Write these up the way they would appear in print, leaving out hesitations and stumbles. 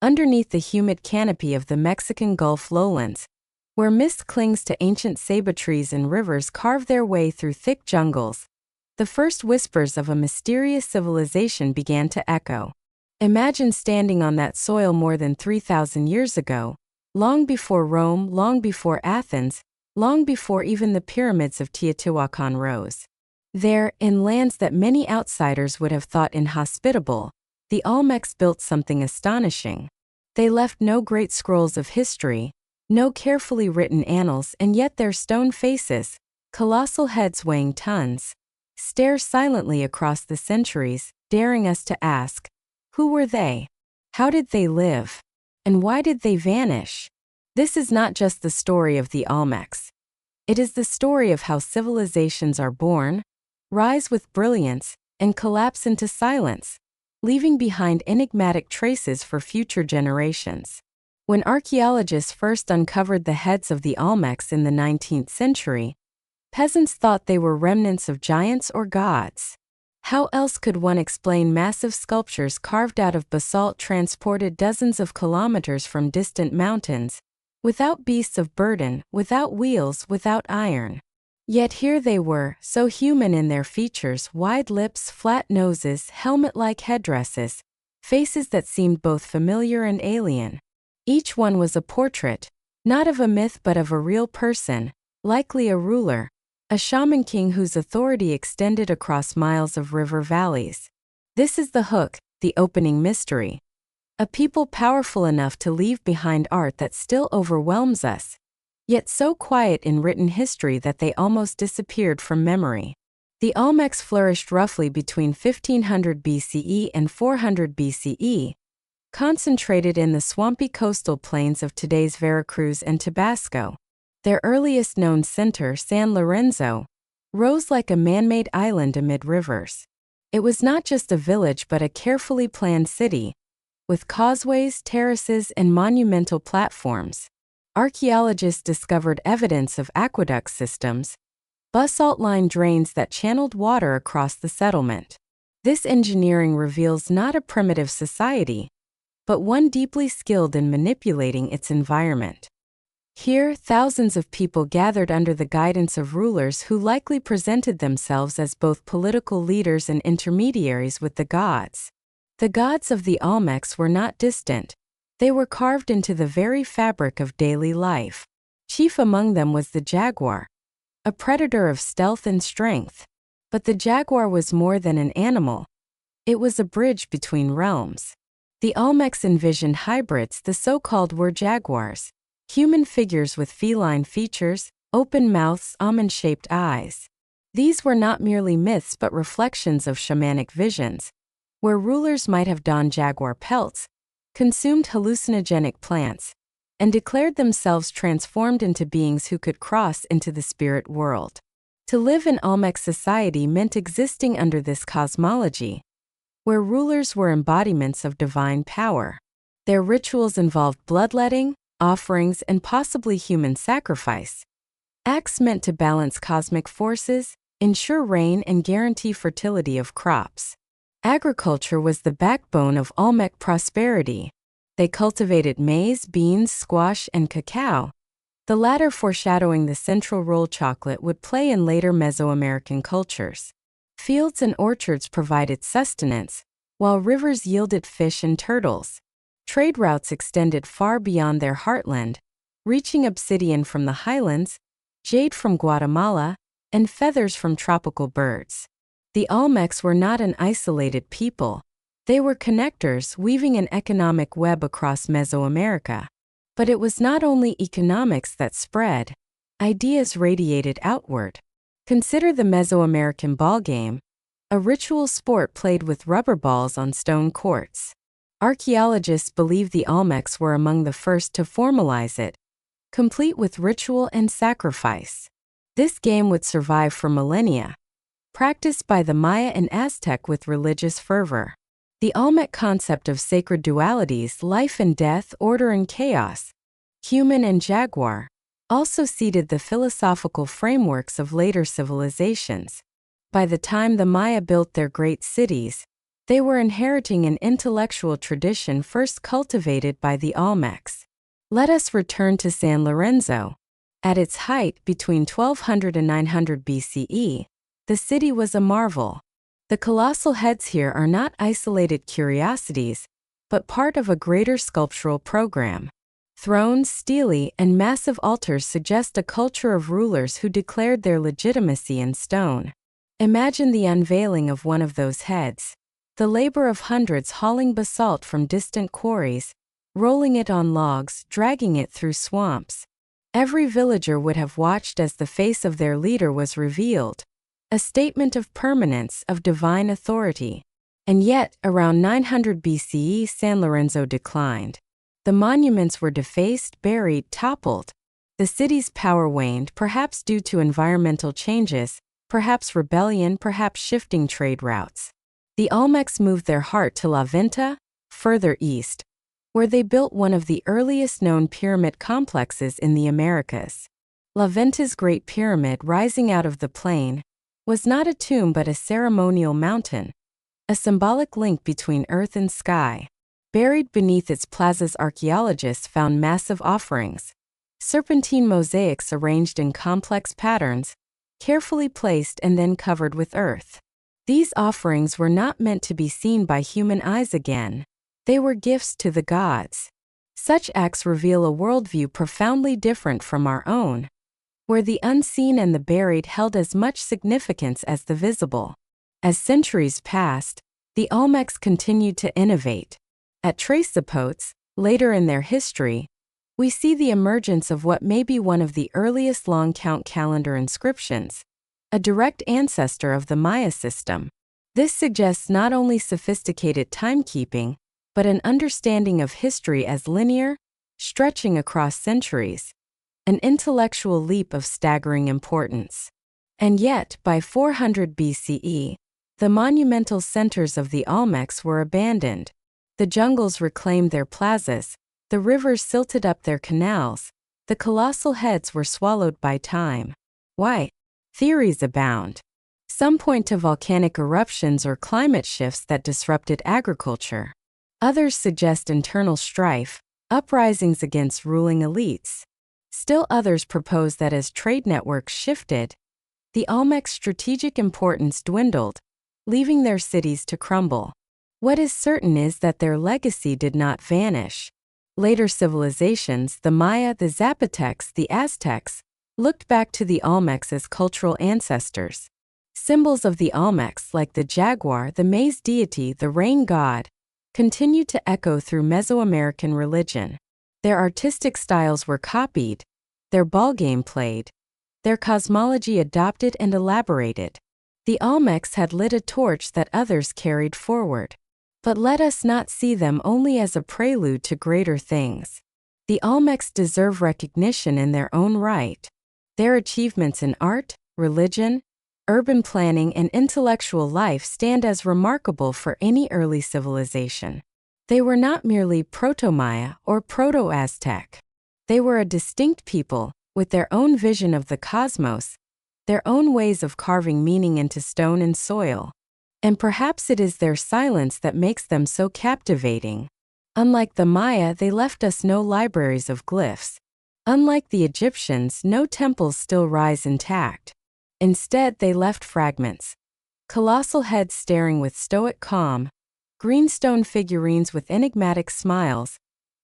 underneath the humid canopy of the Mexican Gulf lowlands, where mist clings to ancient ceiba trees and rivers carve their way through thick jungles, the first whispers of a mysterious civilization began to echo. Imagine standing on that soil more than 3,000 years ago, long before Rome, long before Athens, long before even the pyramids of Teotihuacan rose. There, in lands that many outsiders would have thought inhospitable, the Olmecs built something astonishing. They left no great scrolls of history, no carefully written annals, and yet their stone faces, colossal heads weighing tons, stare silently across the centuries, daring us to ask, who were they? How did they live? And why did they vanish? This is not just the story of the Olmecs. It is the story of how civilizations are born, rise with brilliance, and collapse into silence, leaving behind enigmatic traces for future generations. When archaeologists first uncovered the heads of the Olmecs in the 19th century, peasants thought they were remnants of giants or gods. How else could one explain massive sculptures carved out of basalt transported dozens of kilometers from distant mountains, without beasts of burden, without wheels, without iron? Yet here they were, so human in their features: wide lips, flat noses, helmet-like headdresses, faces that seemed both familiar and alien. Each one was a portrait, not of a myth but of a real person, likely a ruler, a shaman king whose authority extended across miles of river valleys. This is the hook, the opening mystery. A people powerful enough to leave behind art that still overwhelms us, yet so quiet in written history that they almost disappeared from memory. The Olmecs flourished roughly between 1500 BCE and 400 BCE, concentrated in the swampy coastal plains of today's Veracruz and Tabasco. Their earliest known center, San Lorenzo, rose like a man-made island amid rivers. It was not just a village but a carefully planned city, with causeways, terraces, and monumental platforms. Archaeologists discovered evidence of aqueduct systems, basalt-lined drains that channeled water across the settlement. This engineering reveals not a primitive society, but one deeply skilled in manipulating its environment. Here, thousands of people gathered under the guidance of rulers who likely presented themselves as both political leaders and intermediaries with the gods. The gods of the Olmecs were not distant. They were carved into the very fabric of daily life. Chief among them was the jaguar, a predator of stealth and strength. But the jaguar was more than an animal. It was a bridge between realms. The Olmecs envisioned hybrids, the so-called wer-jaguars, human figures with feline features, open mouths, almond-shaped eyes. These were not merely myths but reflections of shamanic visions, where rulers might have donned jaguar pelts, consumed hallucinogenic plants, and declared themselves transformed into beings who could cross into the spirit world. To live in Olmec society meant existing under this cosmology, where rulers were embodiments of divine power. Their rituals involved bloodletting, offerings, and possibly human sacrifice, acts meant to balance cosmic forces, ensure rain, and guarantee fertility of crops. Agriculture was the backbone of Olmec prosperity. They cultivated maize, beans, squash, and cacao, the latter foreshadowing the central role chocolate would play in later Mesoamerican cultures. Fields and orchards provided sustenance, while rivers yielded fish and turtles. Trade routes extended far beyond their heartland, reaching obsidian from the highlands, jade from Guatemala, and feathers from tropical birds. The Olmecs were not an isolated people. They were connectors, weaving an economic web across Mesoamerica. But it was not only economics that spread. Ideas radiated outward. Consider the Mesoamerican ball game, a ritual sport played with rubber balls on stone courts. Archaeologists believe the Olmecs were among the first to formalize it, complete with ritual and sacrifice. This game would survive for millennia, practiced by the Maya and Aztec with religious fervor. The Olmec concept of sacred dualities, life and death, order and chaos, human and jaguar, also seeded the philosophical frameworks of later civilizations. By the time the Maya built their great cities, They were inheriting an intellectual tradition first cultivated by the Olmecs. Let us return to San Lorenzo. At its height between 1200 and 900 BCE, the city was a marvel. The colossal heads here are not isolated curiosities, but part of a greater sculptural program. Thrones, stelae, and massive altars suggest a culture of rulers who declared their legitimacy in stone. Imagine the unveiling of one of those heads. The labor of hundreds hauling basalt from distant quarries, rolling it on logs, dragging it through swamps. Every villager would have watched as the face of their leader was revealed, a statement of permanence, of divine authority. And yet, around 900 BCE, San Lorenzo declined. The monuments were defaced, buried, toppled. The city's power waned, perhaps due to environmental changes, perhaps rebellion, perhaps shifting trade routes. The Olmecs moved their heart to La Venta, further east, where they built one of the earliest known pyramid complexes in the Americas. La Venta's Great Pyramid, rising out of the plain, was not a tomb but a ceremonial mountain, a symbolic link between earth and sky. Buried beneath its plazas, archaeologists found massive offerings, serpentine mosaics arranged in complex patterns, carefully placed and then covered with earth. These offerings were not meant to be seen by human eyes again. They were gifts to the gods. Such acts reveal a worldview profoundly different from our own, where the unseen and the buried held as much significance as the visible. As centuries passed, the Olmecs continued to innovate. At Tres Zapotes, later in their history, we see the emergence of what may be one of the earliest long count calendar inscriptions, a direct ancestor of the Maya system. This suggests not only sophisticated timekeeping, but an understanding of history as linear, stretching across centuries, an intellectual leap of staggering importance. And yet, by 400 BCE, the monumental centers of the Olmecs were abandoned. The jungles reclaimed their plazas, the rivers silted up their canals, the colossal heads were swallowed by time. Why? Theories abound. Some point to volcanic eruptions or climate shifts that disrupted agriculture. Others suggest internal strife, uprisings against ruling elites. Still others propose that as trade networks shifted, the Olmecs' strategic importance dwindled, leaving their cities to crumble. What is certain is that their legacy did not vanish. Later civilizations, the Maya, the Zapotecs, the Aztecs, looked back to the Olmecs as cultural ancestors. Symbols of the Olmecs, like the jaguar, the maize deity, the rain god, continue to echo through Mesoamerican religion. Their artistic styles were copied, their ballgame played, their cosmology adopted and elaborated. The Olmecs had lit a torch that others carried forward. But let us not see them only as a prelude to greater things. The Olmecs deserve recognition in their own right. Their achievements in art, religion, urban planning, and intellectual life stand as remarkable for any early civilization. They were not merely Proto-Maya or Proto-Aztec. They were a distinct people, with their own vision of the cosmos, their own ways of carving meaning into stone and soil. And perhaps it is their silence that makes them so captivating. Unlike the Maya, they left us no libraries of glyphs. Unlike the Egyptians, no temples still rise intact. Instead, they left fragments. Colossal heads staring with stoic calm, greenstone figurines with enigmatic smiles,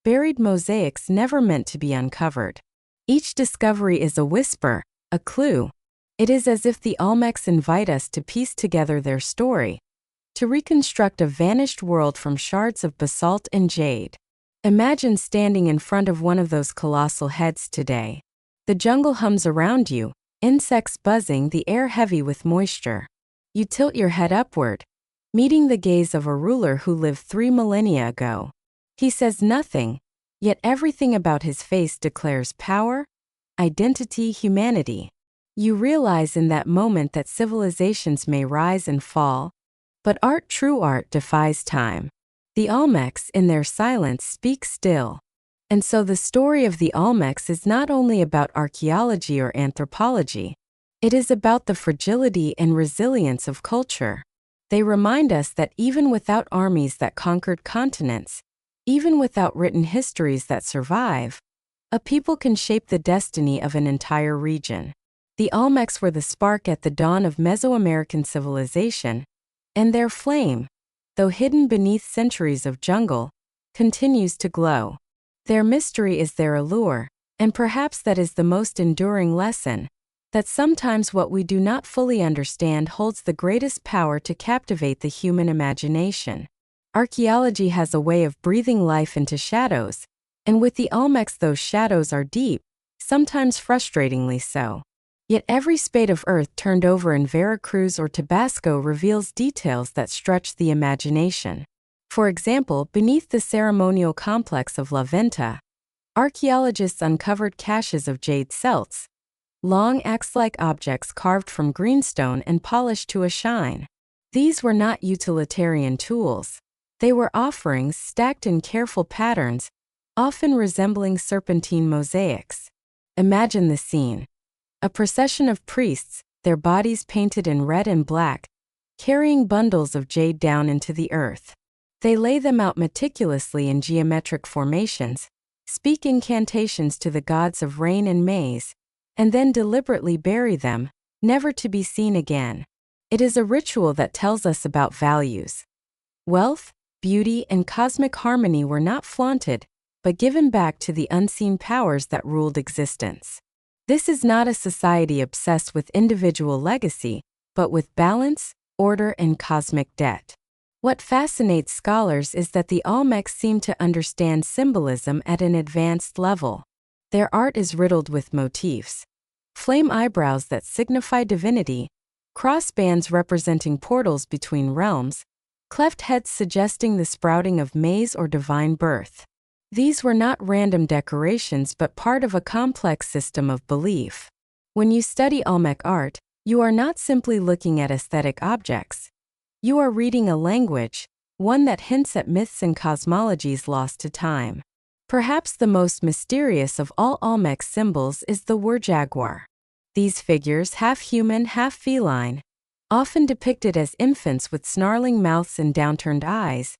buried mosaics never meant to be uncovered. Each discovery is a whisper, a clue. It is as if the Olmecs invite us to piece together their story, to reconstruct a vanished world from shards of basalt and jade. Imagine standing in front of one of those colossal heads today. The jungle hums around you, insects buzzing, the air heavy with moisture. You tilt your head upward, meeting the gaze of a ruler who lived 3 millennia ago. He says nothing, yet everything about his face declares power, identity, humanity. You realize in that moment that civilizations may rise and fall, but true art defies time. The Olmecs, in their silence, speak still. And so the story of the Olmecs is not only about archaeology or anthropology. It is about the fragility and resilience of culture. They remind us that even without armies that conquered continents, even without written histories that survive, a people can shape the destiny of an entire region. The Olmecs were the spark at the dawn of Mesoamerican civilization, and their flame, though hidden beneath centuries of jungle, continues to glow. Their mystery is their allure, and perhaps that is the most enduring lesson, that sometimes what we do not fully understand holds the greatest power to captivate the human imagination. Archaeology has a way of breathing life into shadows, and with the Olmecs those shadows are deep, sometimes frustratingly so. Yet every spade of earth turned over in Veracruz or Tabasco reveals details that stretch the imagination. For example, beneath the ceremonial complex of La Venta, archaeologists uncovered caches of jade celts, long axe-like objects carved from greenstone and polished to a shine. These were not utilitarian tools. They were offerings stacked in careful patterns, often resembling serpentine mosaics. Imagine the scene. A procession of priests, their bodies painted in red and black, carrying bundles of jade down into the earth. They lay them out meticulously in geometric formations, speak incantations to the gods of rain and maize, and then deliberately bury them, never to be seen again. It is a ritual that tells us about values. Wealth, beauty, and cosmic harmony were not flaunted, but given back to the unseen powers that ruled existence. This is not a society obsessed with individual legacy, but with balance, order, and cosmic debt. What fascinates scholars is that the Olmecs seem to understand symbolism at an advanced level. Their art is riddled with motifs. Flame eyebrows that signify divinity, crossbands representing portals between realms, cleft heads suggesting the sprouting of maize or divine birth. These were not random decorations but part of a complex system of belief. When you study Olmec art, you are not simply looking at aesthetic objects. You are reading a language, one that hints at myths and cosmologies lost to time. Perhaps the most mysterious of all Olmec symbols is the war-jaguar. These figures, half human, half feline, often depicted as infants with snarling mouths and downturned eyes,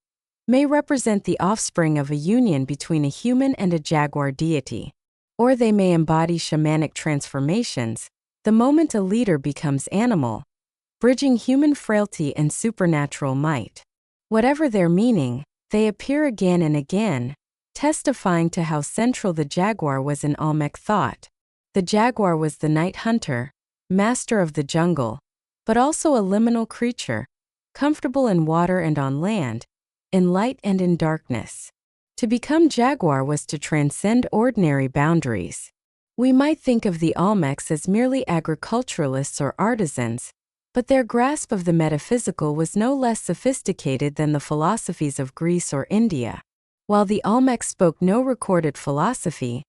may represent the offspring of a union between a human and a jaguar deity. Or they may embody shamanic transformations, the moment a leader becomes animal, bridging human frailty and supernatural might. Whatever their meaning, they appear again and again, testifying to how central the jaguar was in Olmec thought. The jaguar was the night hunter, master of the jungle, but also a liminal creature, comfortable in water and on land, in light and in darkness. To become jaguar was to transcend ordinary boundaries. We might think of the Olmecs as merely agriculturalists or artisans, but their grasp of the metaphysical was no less sophisticated than the philosophies of Greece or India. While the Olmecs spoke no recorded philosophy,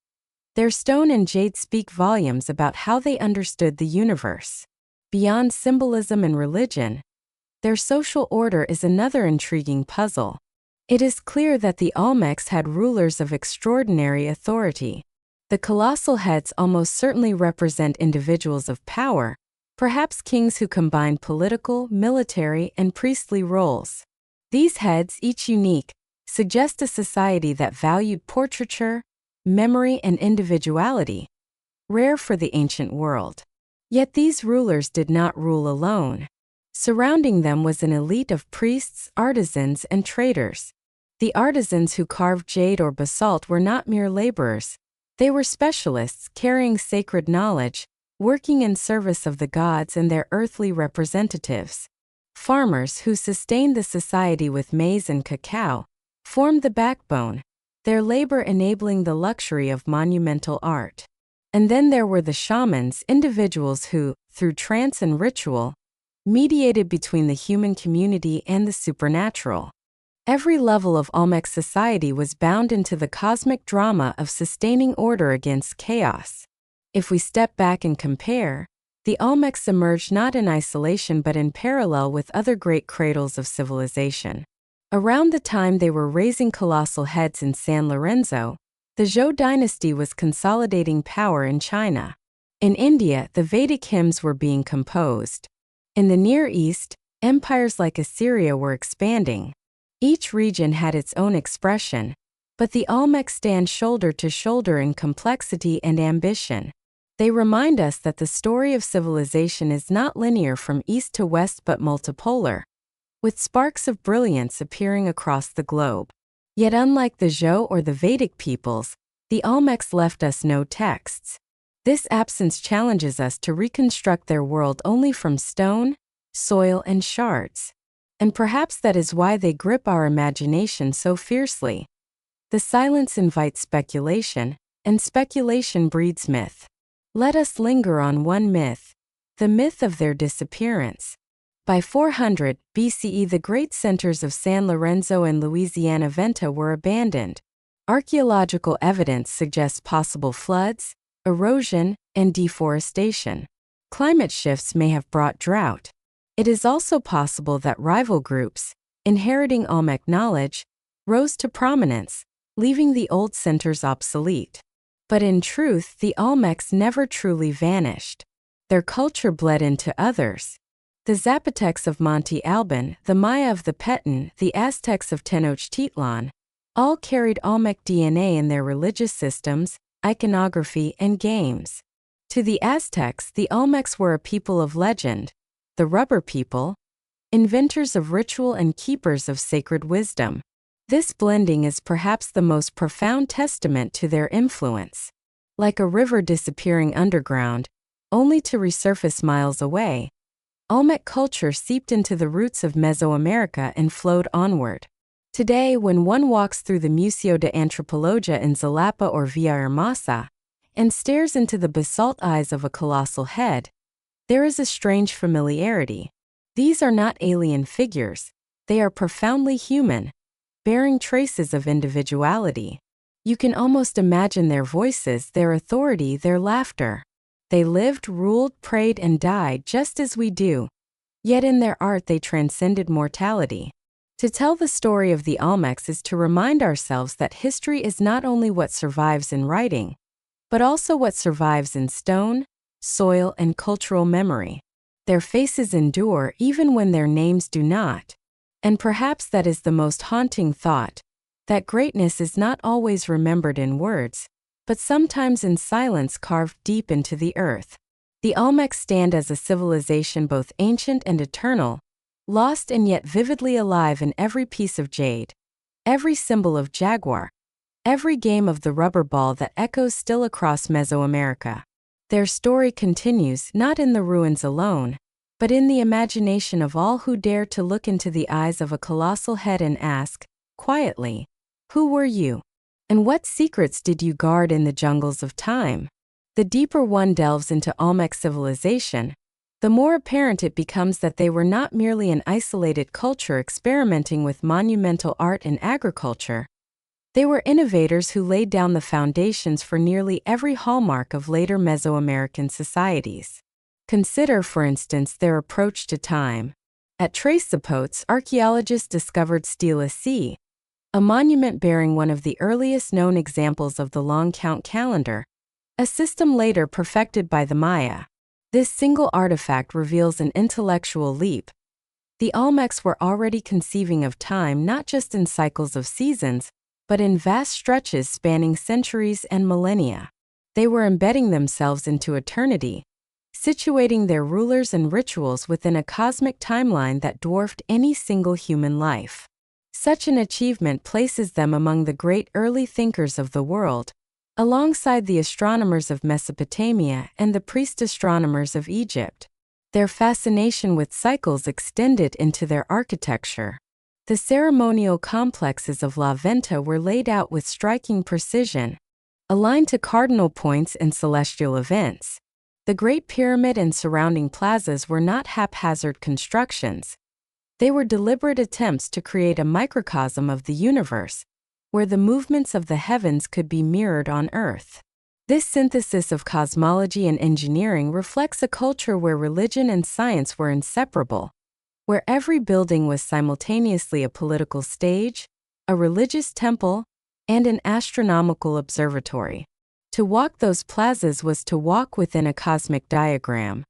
their stone and jade speak volumes about how they understood the universe. Beyond symbolism and religion, their social order is another intriguing puzzle. It is clear that the Olmecs had rulers of extraordinary authority. The colossal heads almost certainly represent individuals of power, perhaps kings who combined political, military, and priestly roles. These heads, each unique, suggest a society that valued portraiture, memory, and individuality, rare for the ancient world. Yet these rulers did not rule alone. Surrounding them was an elite of priests, artisans, and traders. The artisans who carved jade or basalt were not mere laborers. They were specialists carrying sacred knowledge, working in service of the gods and their earthly representatives. Farmers who sustained the society with maize and cacao formed the backbone, their labor enabling the luxury of monumental art. And then there were the shamans, individuals who, through trance and ritual, mediated between the human community and the supernatural. Every level of Olmec society was bound into the cosmic drama of sustaining order against chaos. If we step back and compare, the Olmecs emerged not in isolation but in parallel with other great cradles of civilization. Around the time they were raising colossal heads in San Lorenzo, the Zhou dynasty was consolidating power in China. In India, the Vedic hymns were being composed. In the Near East, Empires like Assyria were expanding. Each region had its own expression, but the Olmecs stand shoulder to shoulder in complexity and ambition. They remind us that the story of civilization is not linear from east to west but multipolar, with sparks of brilliance appearing across the globe. Yet unlike the Zhou or the Vedic peoples, the Olmecs left us no texts. This absence challenges us to reconstruct their world only from stone, soil, and shards. And perhaps that is why they grip our imagination so fiercely. The silence invites speculation, and speculation breeds myth. Let us linger on one myth, the myth of their disappearance. By 400 BCE, the great centers of San Lorenzo and Louisiana Venta were abandoned. Archaeological evidence suggests possible floods, erosion, and deforestation. Climate shifts may have brought drought. It is also possible that rival groups, inheriting Olmec knowledge, rose to prominence, leaving the old centers obsolete. But in truth, the Olmecs never truly vanished. Their culture bled into others. The Zapotecs of Monte Alban, the Maya of the Petén, the Aztecs of Tenochtitlan, all carried Olmec DNA in their religious systems, iconography, and games. To the Aztecs, the Olmecs were a people of legend, the rubber people, inventors of ritual and keepers of sacred wisdom. This blending is perhaps the most profound testament to their influence. Like a river disappearing underground, only to resurface miles away, Olmec culture seeped into the roots of Mesoamerica and flowed onward. Today, when one walks through the Museo de Antropología in Xalapa or Villahermosa and stares into the basalt eyes of a colossal head, there is a strange familiarity. These are not alien figures, they are profoundly human, bearing traces of individuality. You can almost imagine their voices, their authority, their laughter. They lived, ruled, prayed, and died just as we do. Yet in their art they transcended mortality. To tell the story of the Olmecs is to remind ourselves that history is not only what survives in writing, but also what survives in stone, soil, and cultural memory. Their faces endure even when their names do not. And perhaps that is the most haunting thought, that greatness is not always remembered in words, but sometimes in silence carved deep into the earth. The Olmecs stand as a civilization both ancient and eternal, lost and yet vividly alive in every piece of jade, every symbol of jaguar, every game of the rubber ball that echoes still across Mesoamerica. Their story continues not in the ruins alone, but in the imagination of all who dare to look into the eyes of a colossal head and ask, quietly, who were you? And what secrets did you guard in the jungles of time? The deeper one delves into Olmec civilization, the more apparent it becomes that they were not merely an isolated culture experimenting with monumental art and agriculture. They were innovators who laid down the foundations for nearly every hallmark of later Mesoamerican societies. Consider, for instance, their approach to time. At Tres Zapotes, archaeologists discovered Stela C, a monument bearing one of the earliest known examples of the long count calendar, a system later perfected by the Maya. This single artifact reveals an intellectual leap. The Olmecs were already conceiving of time not just in cycles of seasons, but in vast stretches spanning centuries and millennia. They were embedding themselves into eternity, situating their rulers and rituals within a cosmic timeline that dwarfed any single human life. Such an achievement places them among the great early thinkers of the world, alongside the astronomers of Mesopotamia and the priest astronomers of Egypt. Their fascination with cycles extended into their architecture. The ceremonial complexes of La Venta were laid out with striking precision, aligned to cardinal points and celestial events. The Great Pyramid and surrounding plazas were not haphazard constructions. They were deliberate attempts to create a microcosm of the universe, where the movements of the heavens could be mirrored on Earth. This synthesis of cosmology and engineering reflects a culture where religion and science were inseparable, where every building was simultaneously a political stage, a religious temple, and an astronomical observatory. To walk those plazas was to walk within a cosmic diagram.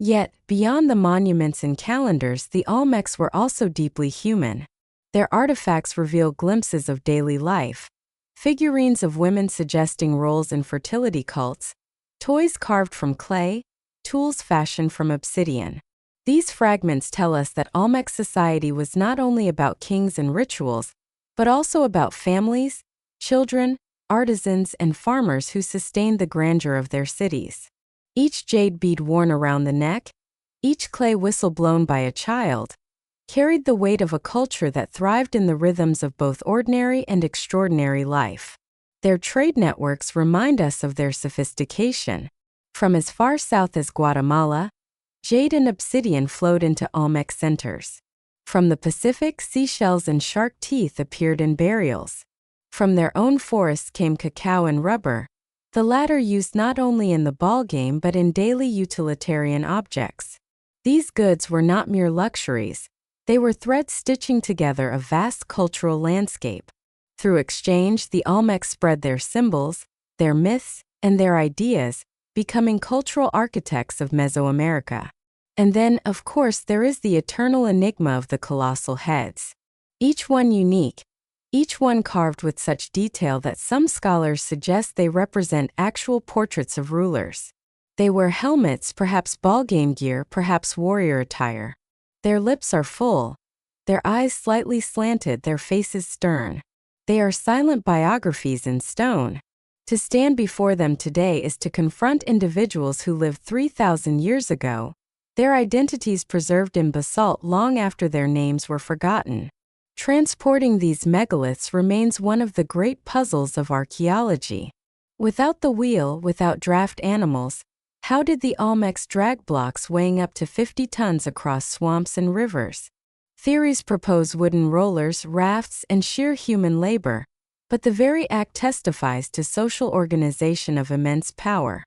Yet, beyond the monuments and calendars, the Olmecs were also deeply human. Their artifacts reveal glimpses of daily life: figurines of women suggesting roles in fertility cults, toys carved from clay, tools fashioned from obsidian. These fragments tell us that Olmec society was not only about kings and rituals, but also about families, children, artisans, and farmers who sustained the grandeur of their cities. Each jade bead worn around the neck, each clay whistle blown by a child, carried the weight of a culture that thrived in the rhythms of both ordinary and extraordinary life. Their trade networks remind us of their sophistication. From as far south as Guatemala, jade and obsidian flowed into Olmec centers. From the Pacific, seashells and shark teeth appeared in burials. From their own forests came cacao and rubber, the latter used not only in the ballgame but in daily utilitarian objects. These goods were not mere luxuries, they were threads stitching together a vast cultural landscape. Through exchange, the Olmecs spread their symbols, their myths, and their ideas, becoming cultural architects of Mesoamerica. And then, of course, there is the eternal enigma of the colossal heads. Each one unique, each one carved with such detail that some scholars suggest they represent actual portraits of rulers. They wear helmets, perhaps ballgame gear, perhaps warrior attire. Their lips are full, their eyes slightly slanted, their faces stern. They are silent biographies in stone. To stand before them today is to confront individuals who lived 3,000 years ago, their identities preserved in basalt long after their names were forgotten. Transporting these megaliths remains one of the great puzzles of archaeology. Without the wheel, without draft animals, how did the Olmecs drag blocks weighing up to 50 tons across swamps and rivers? Theories propose wooden rollers, rafts, and sheer human labor, but the very act testifies to social organization of immense power.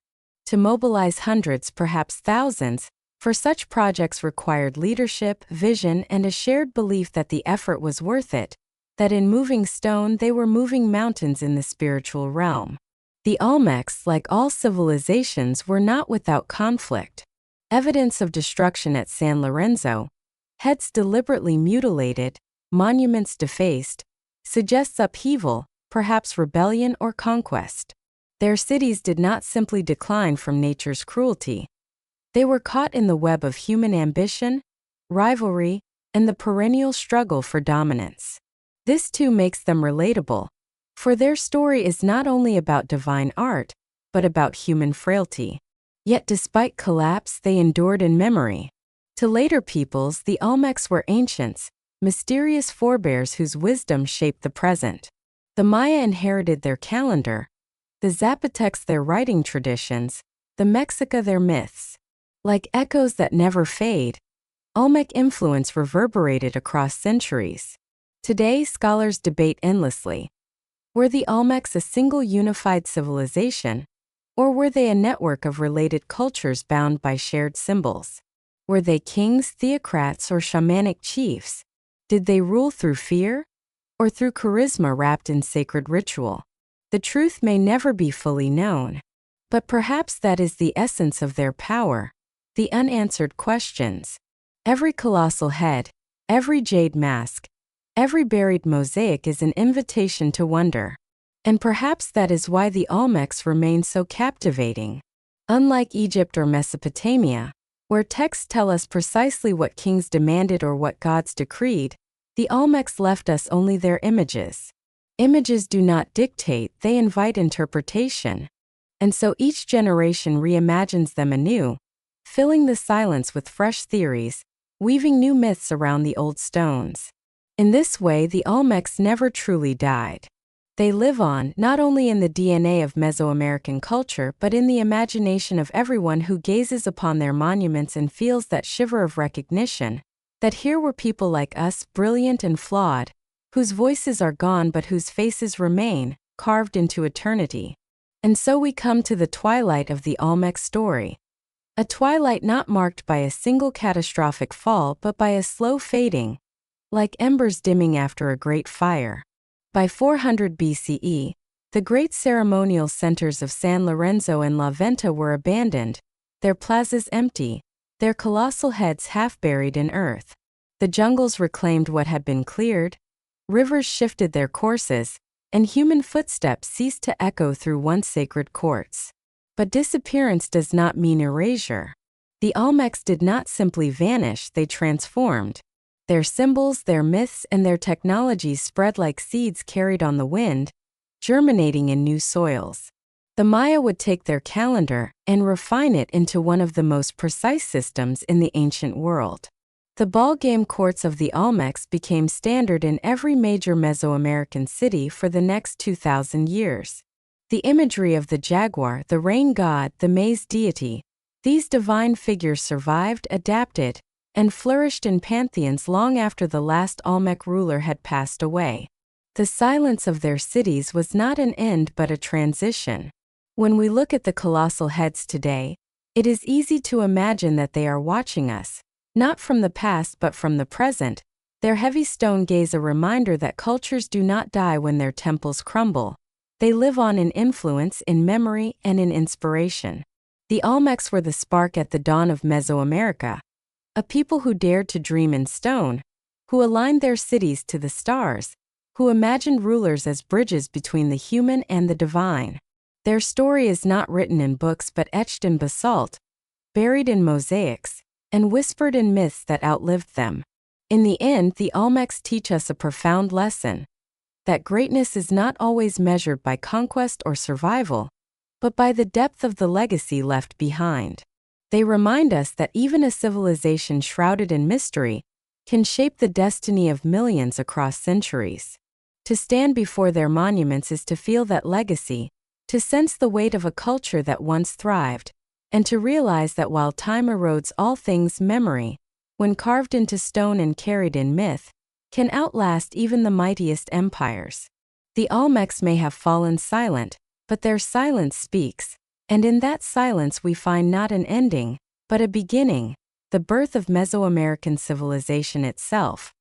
To mobilize hundreds, perhaps thousands, for such projects required leadership, vision, and a shared belief that the effort was worth it, that in moving stone they were moving mountains in the spiritual realm. The Olmecs, like all civilizations, were not without conflict. Evidence of destruction at San Lorenzo, heads deliberately mutilated, monuments defaced, suggests upheaval, perhaps rebellion or conquest. Their cities did not simply decline from nature's cruelty. They were caught in the web of human ambition, rivalry, and the perennial struggle for dominance. This too makes them relatable, for their story is not only about divine art, but about human frailty. Yet despite collapse, they endured in memory. To later peoples, the Olmecs were ancients, mysterious forebears whose wisdom shaped the present. The Maya inherited their calendar, the Zapotecs their writing traditions, the Mexica their myths. Like echoes that never fade, Olmec influence reverberated across centuries. Today, scholars debate endlessly. Were the Olmecs a single unified civilization, or were they a network of related cultures bound by shared symbols? Were they kings, theocrats, or shamanic chiefs? Did they rule through fear, or through charisma wrapped in sacred ritual? The truth may never be fully known, but perhaps that is the essence of their power. The unanswered questions. Every colossal head, every jade mask, every buried mosaic is an invitation to wonder. And perhaps that is why the Olmecs remain so captivating. Unlike Egypt or Mesopotamia, where texts tell us precisely what kings demanded or what gods decreed, the Olmecs left us only their images. Images do not dictate, they invite interpretation. And so each generation reimagines them anew, filling the silence with fresh theories, weaving new myths around the old stones. In this way, the Olmecs never truly died. They live on, not only in the DNA of Mesoamerican culture but in the imagination of everyone who gazes upon their monuments and feels that shiver of recognition, that here were people like us, brilliant and flawed, whose voices are gone but whose faces remain, carved into eternity. And so we come to the twilight of the Olmec story. A twilight not marked by a single catastrophic fall but by a slow fading, like embers dimming after a great fire. By 400 BCE, the great ceremonial centers of San Lorenzo and La Venta were abandoned, their plazas empty, their colossal heads half buried in earth. The jungles reclaimed what had been cleared, rivers shifted their courses, and human footsteps ceased to echo through once sacred courts. But disappearance does not mean erasure. The Olmecs did not simply vanish, they transformed. Their symbols, their myths, and their technologies spread like seeds carried on the wind, germinating in new soils. The Maya would take their calendar and refine it into one of the most precise systems in the ancient world. The ballgame courts of the Olmecs became standard in every major Mesoamerican city for the next 2,000 years. The imagery of the jaguar, the rain god, the maize deity, these divine figures survived, adapted, and flourished in pantheons long after the last Olmec ruler had passed away. The silence of their cities was not an end but a transition. When we look at the colossal heads today, it is easy to imagine that they are watching us, not from the past but from the present, their heavy stone gaze a reminder that cultures do not die when their temples crumble. They live on in influence, in memory, and in inspiration. The Olmecs were the spark at the dawn of Mesoamerica, a people who dared to dream in stone, who aligned their cities to the stars, who imagined rulers as bridges between the human and the divine. Their story is not written in books but etched in basalt, buried in mosaics, and whispered in myths that outlived them. In the end, the Olmecs teach us a profound lesson: that greatness is not always measured by conquest or survival, but by the depth of the legacy left behind. They remind us that even a civilization shrouded in mystery can shape the destiny of millions across centuries. To stand before their monuments is to feel that legacy, to sense the weight of a culture that once thrived, and to realize that while time erodes all things, memory, when carved into stone and carried in myth, can outlast even the mightiest empires. The Olmecs may have fallen silent, but their silence speaks, and in that silence we find not an ending, but a beginning, the birth of Mesoamerican civilization itself.